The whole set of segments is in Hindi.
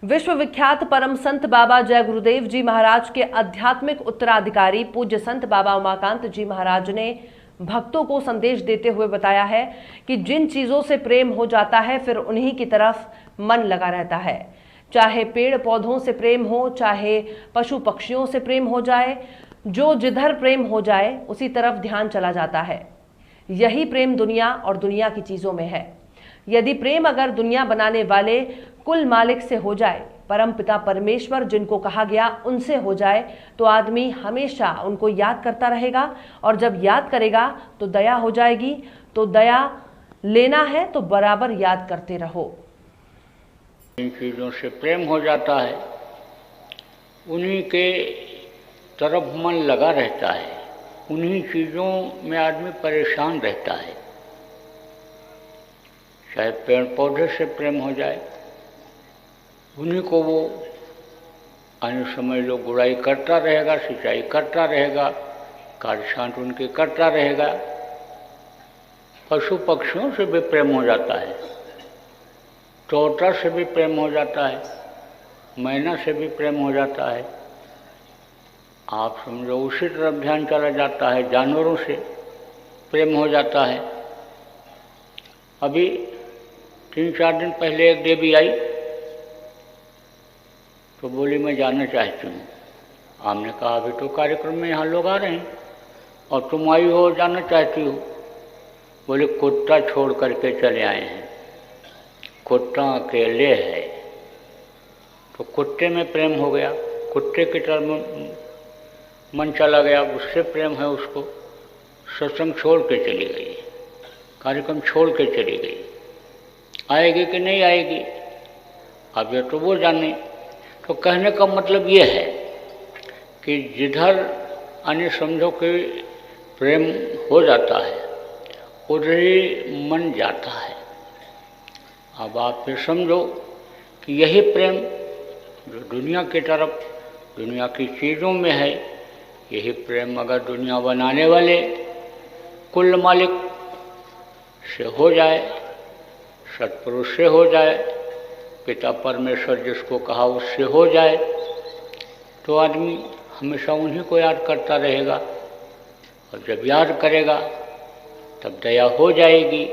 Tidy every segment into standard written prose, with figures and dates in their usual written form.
विश्वविख्यात परम संत बाबा जय गुरुदेव जी महाराज के आध्यात्मिक उत्तराधिकारी पूज्य संत बाबा उमाकांत जी महाराज ने भक्तों को संदेश देते हुए बताया है कि जिन चीजों से प्रेम हो जाता है फिर उन्हीं की तरफ मन लगा रहता है। चाहे पेड़ पौधों से प्रेम हो, चाहे पशु पक्षियों से प्रेम हो जाए, जो जिधर प्रेम हो जाए उसी तरफ ध्यान चला जाता है। यही प्रेम दुनिया और दुनिया की चीजों में है। यदि प्रेम अगर दुनिया बनाने वाले कुल मालिक से हो जाए, परम पिता परमेश्वर जिनको कहा गया उनसे हो जाए, तो आदमी हमेशा उनको याद करता रहेगा और जब याद करेगा तो दया हो जाएगी। तो दया लेना है तो बराबर याद करते रहो। इन चीज़ों से प्रेम हो जाता है, उन्हीं के तरफ मन लगा रहता है, उन्हीं चीज़ों में आदमी परेशान रहता है। चाहे पेड़ पौधे से प्रेम हो जाए, उन्हीं को वो अन्य समय लोग गुड़ाई करता रहेगा, सिंचाई करता रहेगा, काट छांट उनके करता रहेगा। पशु पक्षियों से भी प्रेम हो जाता है, तोता से भी प्रेम हो जाता है, मैना से भी प्रेम हो जाता है। आप समझो उसी तरफ ध्यान चला जाता है, जानवरों से प्रेम हो जाता है। अभी 3-4 दिन पहले एक देवी आई तो बोली मैं जाना चाहती हूँ। हमने कहा अभी तो कार्यक्रम में यहाँ लोग आ रहे हैं और तुम आई हो, जाना चाहती हो। बोले कुत्ता छोड़ करके चले आए हैं, कुत्ता अकेले है। तो कुत्ते में प्रेम हो गया, कुत्ते की तरफ मन चला गया, उससे प्रेम है उसको। सत्संग छोड़ के चली गई, कार्यक्रम छोड़ के चली गई। आएगी कि नहीं आएगी अब ये तो वो जाने। तो कहने का मतलब ये है कि जिधर अन्य समझो कि प्रेम हो जाता है उधर ही मन जाता है। अब आप ये समझो कि यही प्रेम जो दुनिया की तरफ, दुनिया की चीज़ों में है, यही प्रेम अगर दुनिया बनाने वाले कुल मालिक से हो जाए, सत्पुरुष से हो जाए, पिता परमेश्वर जिसको कहा उससे हो जाए, तो आदमी हमेशा उन्हीं को याद करता रहेगा। और जब याद करेगा तब दया हो जाएगी।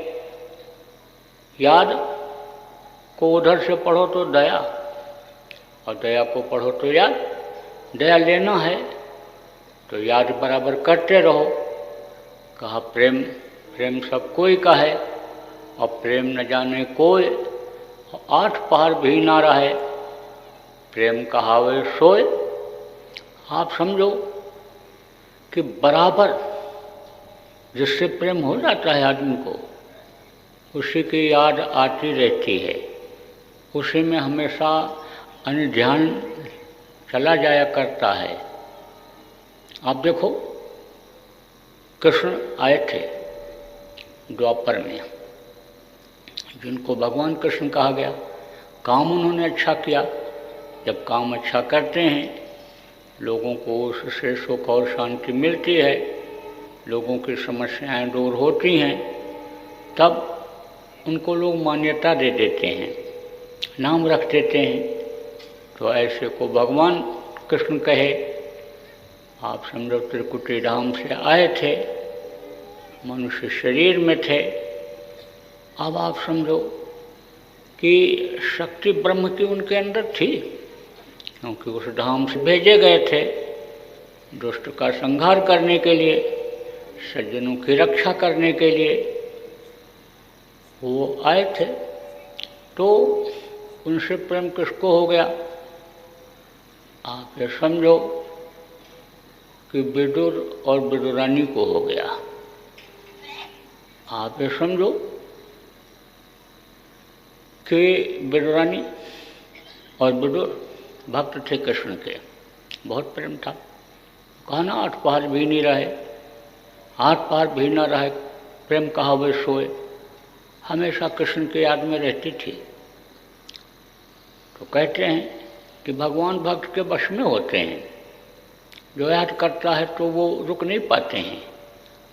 याद को उधर से पढ़ो तो दया, और दया को पढ़ो तो याद। दया लेना है तो याद बराबर करते रहो। कहा प्रेम, प्रेम सब कोई का है और प्रेम न जाने कोई, 8 पहर भी ना रहे, प्रेम कहावे सोए। आप समझो कि बराबर जिससे प्रेम हो जाता है आदमी को, उसी की याद आती रहती है, उसी में हमेशा अन्य ध्यान चला जाया करता है। आप देखो कृष्ण आए थे द्वापर में, जिनको भगवान कृष्ण कहा गया। काम उन्होंने अच्छा किया। जब काम अच्छा करते हैं लोगों को उससे सुख और शांति मिलती है, लोगों की समस्याएं दूर होती हैं, तब उनको लोग मान्यता दे देते हैं, नाम रख देते हैं। तो ऐसे को भगवान कृष्ण कहे। आप समझो त्रिकुटी धाम से आए थे, मनुष्य शरीर में थे। अब आप समझो कि शक्ति ब्रह्म की उनके अंदर थी, क्योंकि उस धाम से भेजे गए थे दुष्ट का संहार करने के लिए, सज्जनों की रक्षा करने के लिए वो आए थे। तो उनसे प्रेम किसको हो गया? आप ये समझो कि विदुर और विदुरानी को हो गया। आप ये समझो कि विदुरानी और विदुर भक्त थे कृष्ण के, बहुत प्रेम था। कहा ना 8 पहर भी नहीं रहे, 8 पहर भी ना रहे, प्रेम कहावे सोए, हमेशा कृष्ण की याद में रहती थी। तो कहते हैं कि भगवान भक्त के वश में होते हैं, जो याद करता है तो वो रुक नहीं पाते हैं,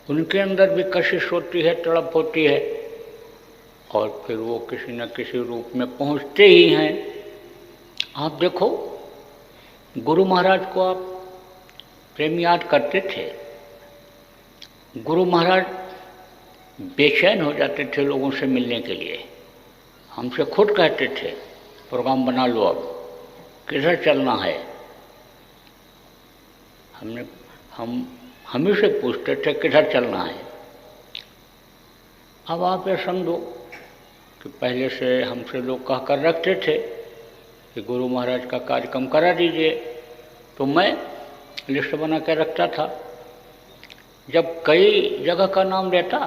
उनके अंदर भी कशिश होती है, तड़प होती है, और फिर वो किसी न किसी रूप में पहुंचते ही हैं। आप देखो, गुरु महाराज को आप प्रेम याद करते थे, गुरु महाराज बेचैन हो जाते थे लोगों से मिलने के लिए। हमसे खुद कहते थे प्रोग्राम बना लो, अब किधर चलना है। हम ही से पूछते थे किधर चलना है। अब आप ये समझो कि पहले से हमसे लोग कह कर रखते थे कि गुरु महाराज का कार्यक्रम करा दीजिए, तो मैं लिस्ट बना के रखता था। जब कई जगह का नाम लेता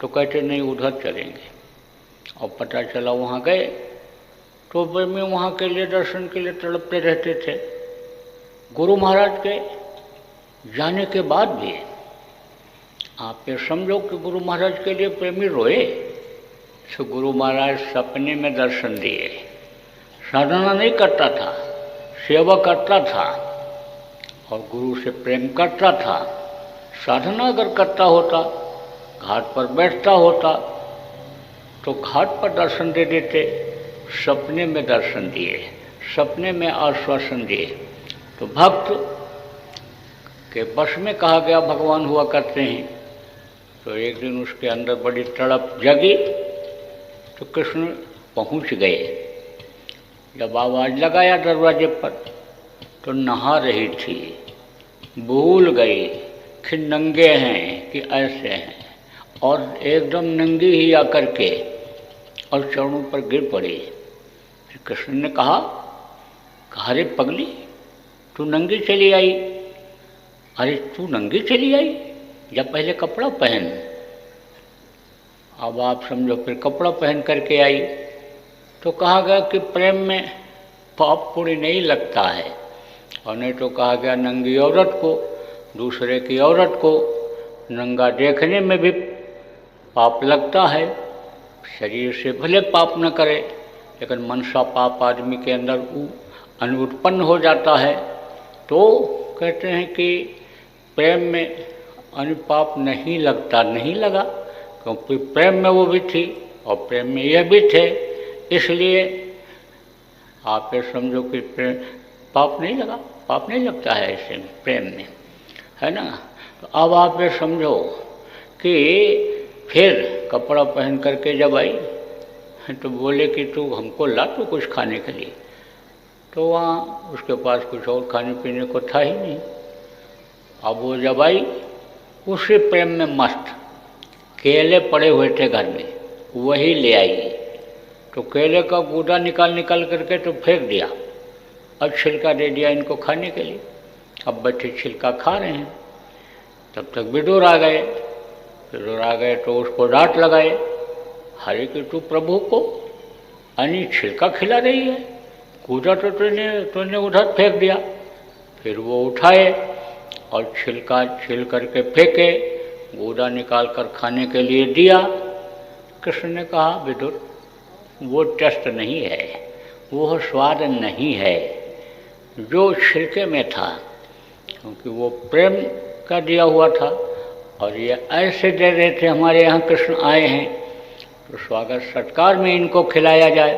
तो कहते नहीं उधर चलेंगे, और पता चला वहाँ गए तो में वहाँ के लिए दर्शन के लिए तड़पते रहते थे। गुरु महाराज के जाने के बाद भी आप ये समझो कि गुरु महाराज के लिए प्रेमी रोए। तो गुरु महाराज सपने में दर्शन दिए। साधना नहीं करता था, सेवा करता था और गुरु से प्रेम करता था। साधना अगर करता होता, घाट पर बैठता होता तो घाट पर दर्शन दे देते, सपने में दर्शन दिए, सपने में आश्वासन दिए। तो भक्त के वश में कहा गया भगवान हुआ करते हैं। तो एक दिन उसके अंदर बड़ी तड़प जगी तो कृष्ण पहुंच गए। जब आवाज़ लगाया दरवाजे पर तो नहा रही थी, भूल गई कि नंगे हैं कि ऐसे हैं, और एकदम नंगी ही आकर के और चरणों पर गिर पड़ी। फिर कृष्ण ने कहा, रे पगली, तू नंगी चली आई? अरे तू नंगी चली आई, जब पहले कपड़ा पहन। अब आप समझो, फिर कपड़ा पहन करके आई तो कहा गया कि प्रेम में पाप पुण्य नहीं लगता है, और नहीं तो कहा गया नंगी औरत को, दूसरे की औरत को नंगा देखने में भी पाप लगता है। शरीर से भले पाप न करे, लेकिन मनसा पाप आदमी के अंदर उत्पन्न हो जाता है। तो कहते हैं कि प्रेम में अनुपाप नहीं लगता, नहीं लगा, क्योंकि प्रेम में वो भी थी और प्रेम में यह भी थे। इसलिए आप ये समझो कि प्रेम पाप नहीं लगा, पाप नहीं लगता है ऐसे प्रेम में, है ना। तो अब आप ये समझो कि फिर कपड़ा पहन करके जब आई तो बोले कि तू हमको ला तो कुछ खाने के लिए। तो वहाँ उसके पास कुछ और खाने पीने को था ही नहीं। अब वो जब आई उसी प्रेम में मस्त, केले पड़े हुए थे घर में, वही ले आई। तो केले का गूदा निकाल करके तो फेंक दिया और छिलका दे दिया इनको खाने के लिए। अब बच्चे छिलका खा रहे हैं, तब तक विदुर आ गए। विदुर आ गए तो उसको डांट लगाए, हरे कि तू प्रभु को अन्य छिलका खिला रही है, गूदा तो तूने उधर फेंक दिया। फिर वो उठाए और छिलका छिल करके फेंके, गूदा निकाल कर खाने के लिए दिया। कृष्ण ने कहा, विदुर वो टेस्ट नहीं है, वो स्वाद नहीं है जो छिलके में था, क्योंकि वो प्रेम का दिया हुआ था। और ये ऐसे दे रहे थे, हमारे यहाँ कृष्ण आए हैं तो स्वागत सत्कार में इनको खिलाया जाए।